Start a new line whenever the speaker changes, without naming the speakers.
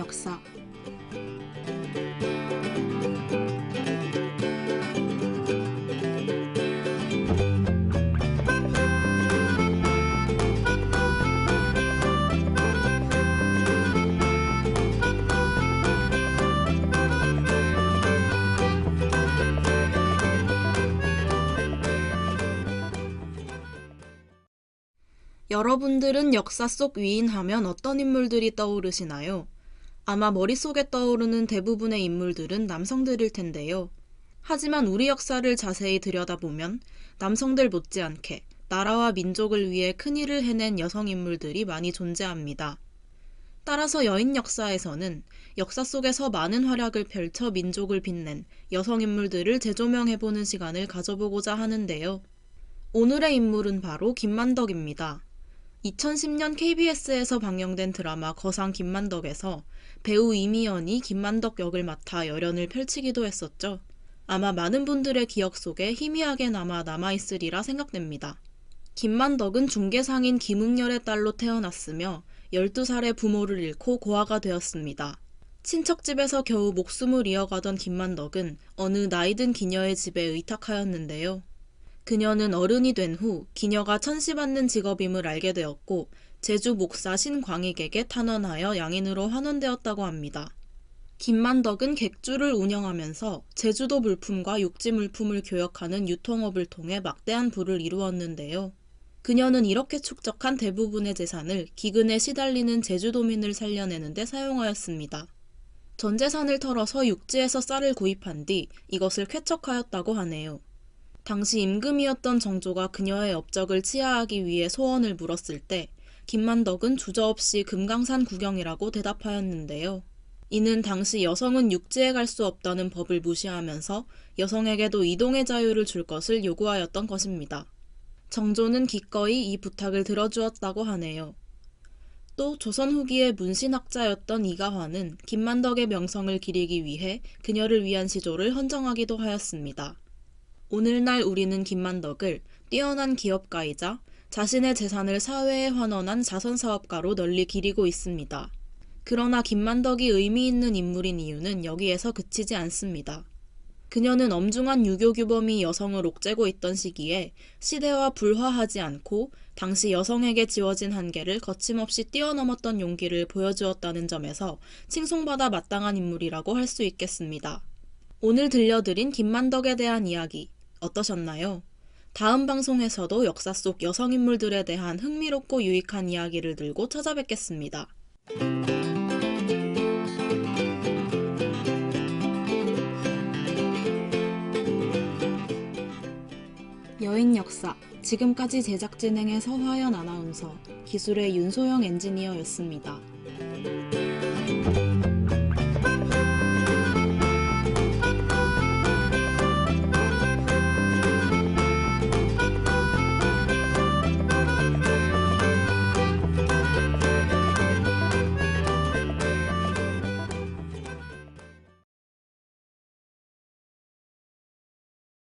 역사. 여러분들은 역사 속 위인 하면 어떤 인물들이 떠오르시나요? 아마 머릿속에 떠오르는 대부분의 인물들은 남성들일 텐데요. 하지만 우리 역사를 자세히 들여다보면 남성들 못지않게 나라와 민족을 위해 큰일을 해낸 여성 인물들이 많이 존재합니다. 따라서 여인 역사에서는 역사 속에서 많은 활약을 펼쳐 민족을 빛낸 여성 인물들을 재조명해보는 시간을 가져보고자 하는데요. 오늘의 인물은 바로 김만덕입니다. 2010년 KBS에서 방영된 드라마 거상 김만덕에서 배우 이미연이 김만덕 역을 맡아 열연을 펼치기도 했었죠. 아마 많은 분들의 기억 속에 희미하게 남아있으리라 생각됩니다. 김만덕은 중개상인 김응열의 딸로 태어났으며 12살에 부모를 잃고 고아가 되었습니다. 친척집에서 겨우 목숨을 이어가던 김만덕은 어느 나이든 기녀의 집에 의탁하였는데요. 그녀는 어른이 된 후 기녀가 천시받는 직업임을 알게 되었고 제주 목사 신광익에게 탄원하여 양인으로 환원되었다고 합니다. 김만덕은 객주를 운영하면서 제주도 물품과 육지 물품을 교역하는 유통업을 통해 막대한 부를 이루었는데요. 그녀는 이렇게 축적한 대부분의 재산을 기근에 시달리는 제주도민을 살려내는 데 사용하였습니다. 전 재산을 털어서 육지에서 쌀을 구입한 뒤 이것을 쾌척하였다고 하네요. 당시 임금이었던 정조가 그녀의 업적을 치하하기 위해 소원을 물었을 때 김만덕은 주저없이 금강산 구경이라고 대답하였는데요. 이는 당시 여성은 육지에 갈 수 없다는 법을 무시하면서 여성에게도 이동의 자유를 줄 것을 요구하였던 것입니다. 정조는 기꺼이 이 부탁을 들어주었다고 하네요. 또 조선 후기의 문신학자였던 이가화는 김만덕의 명성을 기리기 위해 그녀를 위한 시조를 헌정하기도 하였습니다. 오늘날 우리는 김만덕을 뛰어난 기업가이자 자신의 재산을 사회에 환원한 자선사업가로 널리 기리고 있습니다. 그러나 김만덕이 의미 있는 인물인 이유는 여기에서 그치지 않습니다. 그녀는 엄중한 유교규범이 여성을 옥죄고 있던 시기에 시대와 불화하지 않고 당시 여성에게 지워진 한계를 거침없이 뛰어넘었던 용기를 보여주었다는 점에서 칭송받아 마땅한 인물이라고 할 수 있겠습니다. 오늘 들려드린 김만덕에 대한 이야기 어떠셨나요? 다음 방송에서도 역사 속 여성인물들에 대한 흥미롭고 유익한 이야기를 들고 찾아뵙겠습니다. 여인 역사, 지금까지 제작 진행의 서화연 아나운서, 기술의 윤소영 엔지니어였습니다.